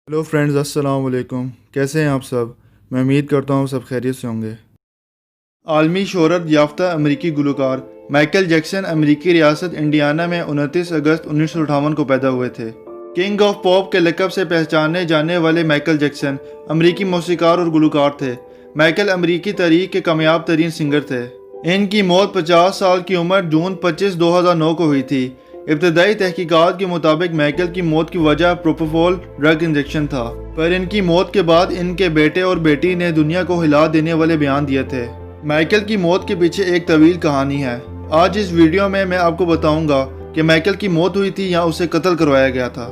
Hello friends, अस्सलाम वालेकुम। कैसे हैं आप सब? मैं उम्मीद करता हूँ सब खैरियत से होंगे। आलमी शोहरत याफ्ता अमेरिकी गुलकार माइकल जैक्सन अमेरिकी रियासत इंडियाना में 29 अगस्त 1958 को पैदा हुए थे। किंग ऑफ पॉप के लक़ब से पहचाने जाने वाले माइकल जैक्सन अमेरिकी मौसीकार और गुलकार थे। माइकल अमेरिकी तारीख के कामयाब तरीन सिंगर थे। इनकी मौत 50 साल की उम्र जून 25, 2009 को हुई थी। इब्तदाई तहकीकात के मुताबिक माइकल की मौत की वजह प्रोपोफॉल ड्रग इंजेक्शन था, पर इनकी मौत के बाद इनके बेटे और बेटी ने दुनिया को हिला देने वाले बयान दिए थे। माइकल की मौत के पीछे एक तवील कहानी है। आज इस वीडियो में मैं आपको बताऊंगा कि माइकल की मौत हुई थी या उसे कत्ल करवाया गया था।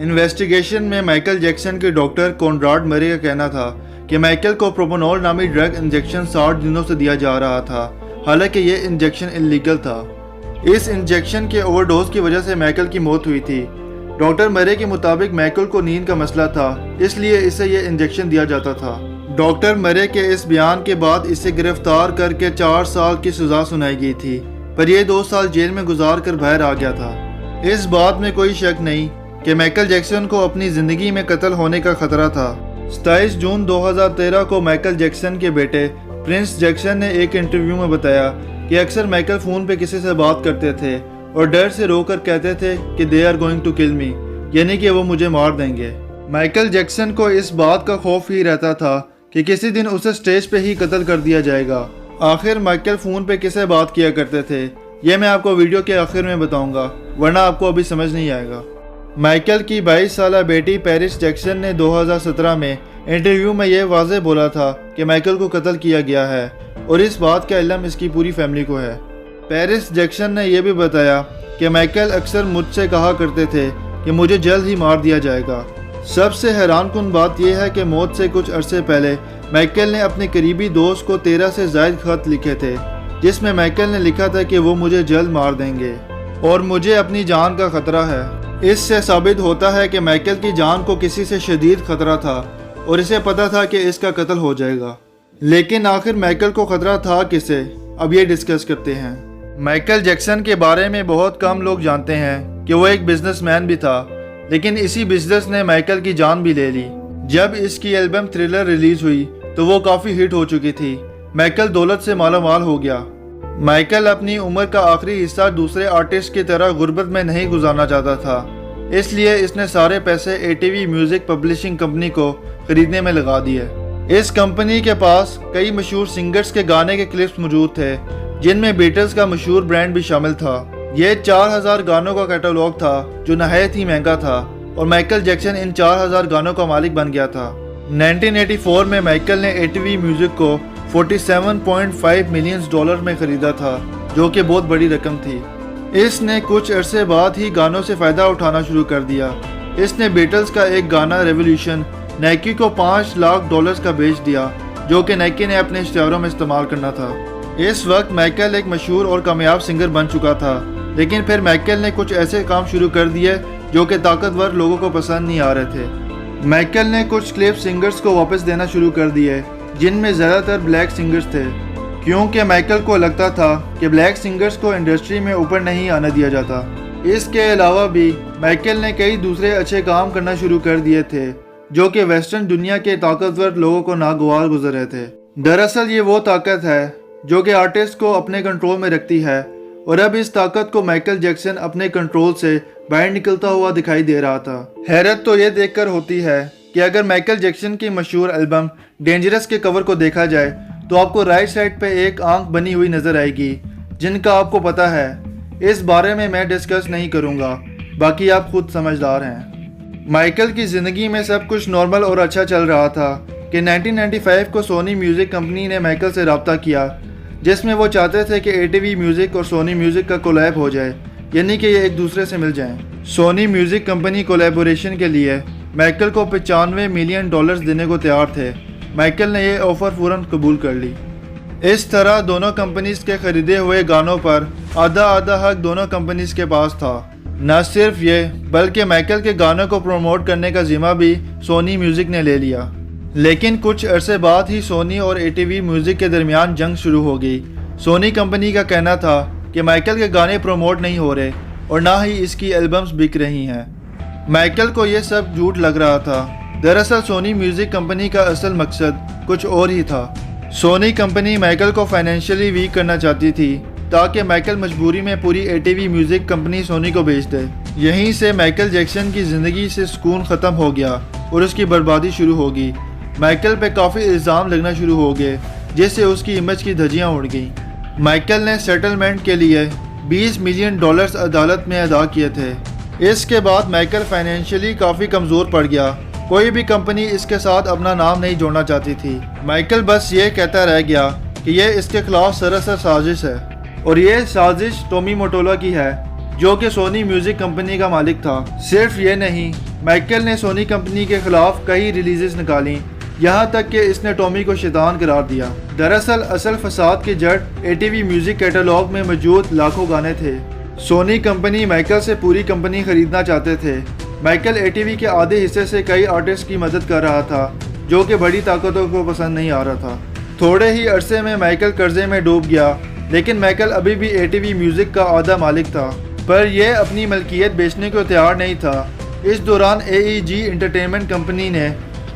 इन्वेस्टिगेशन में माइकल जैक्सन के डॉक्टर कॉनराड मरे का कहना था कि माइकल को प्रोपोनॉल नामी ड्रग इंजेक्शन 60 दिनों से दिया जा रहा था, हालांकि ये इंजेक्शन इलीगल था। इस इंजेक्शन के ओवरडोज की वजह से माइकल की मौत हुई थी। डॉक्टर मरे के मुताबिक माइकल को नींद का मसला था, इसलिए इसे ये इंजेक्शन दिया जाता था। डॉक्टर मरे के इस बयान के बाद इसे गिरफ्तार करके 4 साल की सजा सुनाई गई थी, पर यह 2 साल जेल में गुजार कर बाहर आ गया था। इस बात में कोई शक नहीं कि माइकल जैक्सन को अपनी जिंदगी में कत्ल होने का खतरा था। 27 जून 2013 को माइकल जैक्सन के बेटे प्रिंस जैक्सन ने एक इंटरव्यू में बताया कि अक्सर माइकल फ़ोन पे किसी से बात करते थे और डर से रोकर कहते थे कि they are going to kill me, यानी कि वो मुझे मार देंगे। माइकल जैक्सन को इस बात का खौफ ही रहता था कि किसी दिन उसे स्टेज पे ही कत्ल कर दिया जाएगा। आखिर माइकल फ़ोन पे किससे बात किया करते थे, ये मैं आपको वीडियो के आखिर में बताऊंगा, वरना आपको अभी समझ नहीं आएगा। माइकल की 22 साला बेटी पेरिस जैक्सन ने 2017 में इंटरव्यू में यह वाज़े बोला था कि माइकल को कत्ल किया गया है और इस बात का इल्म इसकी पूरी फैमिली को है। पेरिस जैक्सन ने यह भी बताया कि माइकल अक्सर मुझसे कहा करते थे कि मुझे जल्द ही मार दिया जाएगा। सबसे हैरानकुन बात यह है कि मौत से कुछ अरसे पहले माइकल ने अपने करीबी दोस्त को 13 से ज़ायद खत लिखे थे, जिसमें माइकल ने लिखा था कि वो मुझे जल्द मार देंगे और मुझे अपनी जान का खतरा है। इससे साबित होता है कि माइकल की जान को किसी से शदीद खतरा था और इसे पता था कि इसका कत्ल हो जाएगा। लेकिन आखिर माइकल को खतरा था किसे, अब ये डिस्कस करते हैं। माइकल जैक्सन के बारे में बहुत कम लोग जानते हैं कि वो एक बिजनेसमैन भी था, लेकिन इसी बिजनेस ने माइकल की जान भी ले ली। जब इसकी एल्बम थ्रिलर रिलीज हुई तो वो काफ़ी हिट हो चुकी थी। माइकल दौलत से मालामाल हो गया। माइकल अपनी उम्र का आखिरी हिस्सा दूसरे आर्टिस्ट की तरह गुर्बत में नहीं गुजारना चाहता था, इसलिए इसने सारे पैसे ATV म्यूजिक पब्लिशिंग कंपनी को खरीदने में लगा दिए। इस कंपनी के पास कई मशहूर सिंगर्स के गाने के क्लिप्स मौजूद थे, जिनमें बीटल्स का मशहूर ब्रांड भी शामिल था। ये 4000 गानों का कैटलॉग था जो नहायत ही महंगा था और माइकल जैक्सन इन 4000 गानों का मालिक बन गया था। 1984 में माइकल ने ATV म्यूजिक को $47.5 मिलियन में खरीदा था, जो कि बहुत बड़ी रकम थी। इसने कुछ अरसे बाद ही गानों से फ़ायदा उठाना शुरू कर दिया। इसने बीटल्स का एक गाना रेवोल्यूशन नाइकी को $5 लाख का बेच दिया, जो कि नाइकी ने अपने इश्तिहारों में इस्तेमाल करना था। इस वक्त माइकल एक मशहूर और कामयाब सिंगर बन चुका था, लेकिन फिर माइकल ने कुछ ऐसे काम शुरू कर दिए जो कि ताकतवर लोगों को पसंद नहीं आ रहे थे। माइकल ने कुछ क्लिप सिंगर्स को वापस देना शुरू कर दिए, जिनमें ज़्यादातर ब्लैक सिंगर्स थे, क्योंकि माइकल को लगता था कि ब्लैक सिंगर्स को इंडस्ट्री में ऊपर नहीं आने दिया जाता। इसके अलावा भी माइकल ने कई दूसरे अच्छे काम करना शुरू कर दिए थे, जो कि वेस्टर्न दुनिया के ताकतवर लोगों को नागवार गुजर रहे थे। दरअसल ये वो ताकत है जो कि आर्टिस्ट को अपने कंट्रोल में रखती है, और अब इस ताकत को माइकल जैक्सन अपने कंट्रोल से बाहर निकलता हुआ दिखाई दे रहा था। हैरत तो ये देखकर होती है कि अगर माइकल जैक्सन की मशहूर एल्बम डेंजरस के कवर को देखा जाए तो आपको राइट साइड पे एक आंख बनी हुई नजर आएगी, जिनका आपको पता है। इस बारे में मैं डिस्कस नहीं करूँगा, बाकी आप खुद समझदार हैं। माइकल की ज़िंदगी में सब कुछ नॉर्मल और अच्छा चल रहा था कि 1995 को सोनी म्यूज़िक कंपनी ने माइकल से रब्ता किया, जिसमें वो चाहते थे कि ATV म्यूज़िक और सोनी म्यूज़िक का कोलैब हो जाए, यानी कि ये एक दूसरे से मिल जाएं। सोनी म्यूज़िक कंपनी कोलैबोरेशन के लिए माइकल को $95 मिलियन देने को तैयार थे। माइकल ने यह ऑफ़र फ़ौरन कबूल कर ली। इस तरह दोनों कंपनीज़ के ख़रीदे हुए गानों पर आधा आधा हक दोनों कंपनीज़ के पास था। न सिर्फ ये, बल्कि माइकल के गानों को प्रमोट करने का जिम्मा भी सोनी म्यूज़िक ने ले लिया। लेकिन कुछ अरसे बाद ही सोनी और ATV म्यूज़िक के दरमियान जंग शुरू हो गई। सोनी कंपनी का कहना था कि माइकल के गाने प्रमोट नहीं हो रहे और ना ही इसकी एल्बम्स बिक रही हैं। माइकल को यह सब झूठ लग रहा था। दरअसल सोनी म्यूजिक कंपनी का असल मकसद कुछ और ही था। सोनी कंपनी माइकल को फाइनेंशियली वीक करना चाहती थी ताकि माइकल मजबूरी में पूरी एटीवी म्यूजिक कंपनी सोनी को बेच दे। यहीं से माइकल जैक्सन की ज़िंदगी से सुकून ख़त्म हो गया और उसकी बर्बादी शुरू होगी। माइकल पे काफ़ी इल्ज़ाम लगना शुरू हो गए जिससे उसकी इमेज की धज्जियाँ उड़ गईं। माइकल ने सेटलमेंट के लिए $20 मिलियन अदालत में अदा किए थे। इसके बाद माइकल फाइनेंशियली काफ़ी कमज़ोर पड़ गया। कोई भी कंपनी इसके साथ अपना नाम नहीं जोड़ना चाहती थी। माइकल बस ये कहता रह गया कि यह इसके खिलाफ सरासर साजिश है और ये साजिश टॉमी मोटोला की है जो कि सोनी म्यूजिक कंपनी का मालिक था। सिर्फ ये नहीं, माइकल ने सोनी कंपनी के खिलाफ कई रिलीजेस निकाली, यहाँ तक कि इसने टॉमी को शैतान करार दिया। दरअसल असल फसाद की जड़ एटीवी म्यूजिक कैटलॉग में मौजूद लाखों गाने थे। सोनी कंपनी माइकल से पूरी कंपनी खरीदना चाहते थे। माइकल एटीवी के आधे हिस्से से कई आर्टिस्ट की मदद कर रहा था जो कि बड़ी ताकतों को पसंद नहीं आ रहा था। थोड़े ही अरसे में माइकल कर्जे में डूब गया, लेकिन माइकल अभी भी एटीवी म्यूजिक का आधा मालिक था, पर यह अपनी मलकियत बेचने को तैयार नहीं था। इस दौरान AEG एंटरटेनमेंट कंपनी ने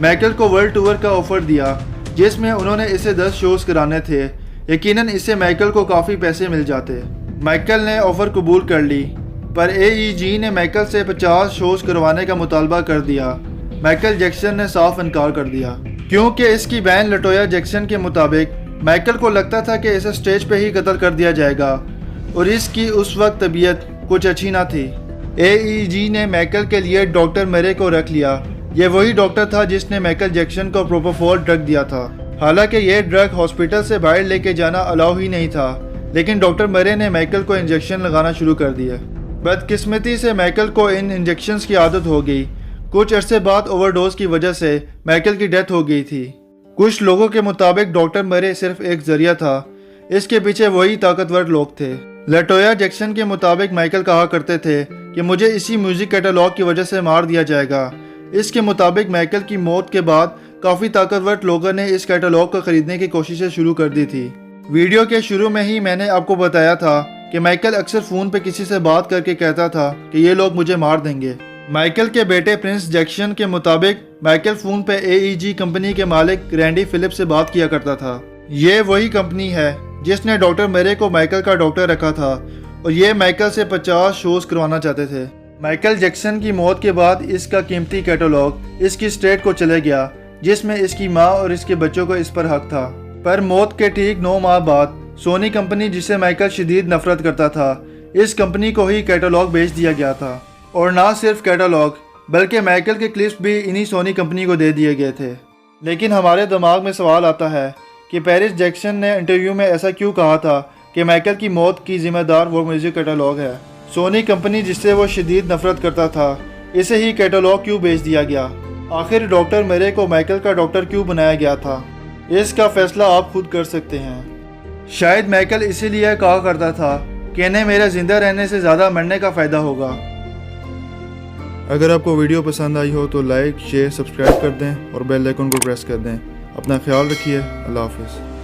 माइकल को वर्ल्ड टूर का ऑफर दिया जिसमें उन्होंने इसे 10 शोज कराने थे। यकीनन इससे माइकल को काफ़ी पैसे मिल जाते। माइकल ने ऑफर कबूल कर ली, पर AEG ने माइकल से 50 शोज करवाने का मुतालबा कर दिया। माइकल जैक्सन ने साफ इनकार कर दिया क्योंकि इसकी बहन लटोया जैक्सन के मुताबिक माइकल को लगता था कि इसे स्टेज पे ही कत्ल कर दिया जाएगा और इसकी उस वक्त तबीयत कुछ अच्छी ना थी। AEG ने माइकल के लिए डॉक्टर मरे को रख लिया। ये वही डॉक्टर था जिसने माइकल जैक्सन को प्रोपोफॉल ड्रग दिया था। हालांकि ये ड्रग हॉस्पिटल से बाहर लेके जाना अलाउ ही नहीं था, लेकिन डॉक्टर मरे ने माइकल को इंजेक्शन लगाना शुरू कर दिया। बदकिस्मती से माइकल को इन इंजेक्शंस की आदत हो गई। कुछ अरसे बाद ओवरडोज की वजह से माइकल की डेथ हो गई थी। कुछ लोगों के मुताबिक डॉक्टर मरे सिर्फ एक जरिया था, इसके पीछे वही ताकतवर लोग थे। लटोया जैक्सन के मुताबिक माइकल कहा करते थे कि मुझे इसी म्यूजिक कैटलॉग की वजह से मार दिया जाएगा। इसके मुताबिक माइकल की मौत के बाद काफ़ी ताकतवर लोगों ने इस कैटलॉग को खरीदने की कोशिशें शुरू कर दी थी। वीडियो के शुरू में ही मैंने आपको बताया था कि माइकल अक्सर फ़ोन पे किसी से बात करके कहता था कि ये लोग मुझे मार देंगे। माइकल के बेटे प्रिंस जैक्सन के मुताबिक माइकल फ़ोन पे AEG कंपनी के मालिक रैंडी फिलिप्स से बात किया करता था। ये वही कंपनी है जिसने डॉक्टर मरे को माइकल का डॉक्टर रखा था और ये माइकल से 50 शोज करवाना चाहते थे। माइकल जैक्सन की मौत के बाद इसका कीमती कैटलॉग इसकी स्टेट को चले गया जिसमें इसकी माँ और इसके बच्चों को इस पर हक था। पर मौत के ठीक 9 माह बाद सोनी कंपनी जिससे माइकल शदीद नफरत करता था, इस कंपनी को ही कैटलॉग बेच दिया गया था। और ना सिर्फ कैटलॉग बल्कि माइकल के क्लिप्स भी इन्हीं सोनी कंपनी को दे दिए गए थे। लेकिन हमारे दिमाग में सवाल आता है कि पेरिस जैक्सन ने इंटरव्यू में ऐसा क्यों कहा था कि माइकल की मौत की जिम्मेदार वो म्यूजिक कैटलॉग है। सोनी कंपनी जिससे वो शदीद नफरत करता था, इसे ही कैटलॉग क्यों बेच दिया गया। आखिर डॉक्टर मरे को माइकल का डॉक्टर क्यों बनाया गया था, इसका फैसला आप खुद कर सकते हैं। शायद माइकल इसीलिए कहा करता था कि इन्हें मेरे जिंदा रहने से ज़्यादा मरने का फ़ायदा होगा। अगर आपको वीडियो पसंद आई हो तो लाइक, शेयर, सब्सक्राइब कर दें और बेल आइकन को प्रेस कर दें। अपना ख्याल रखिए। अल्लाह हाफिज़।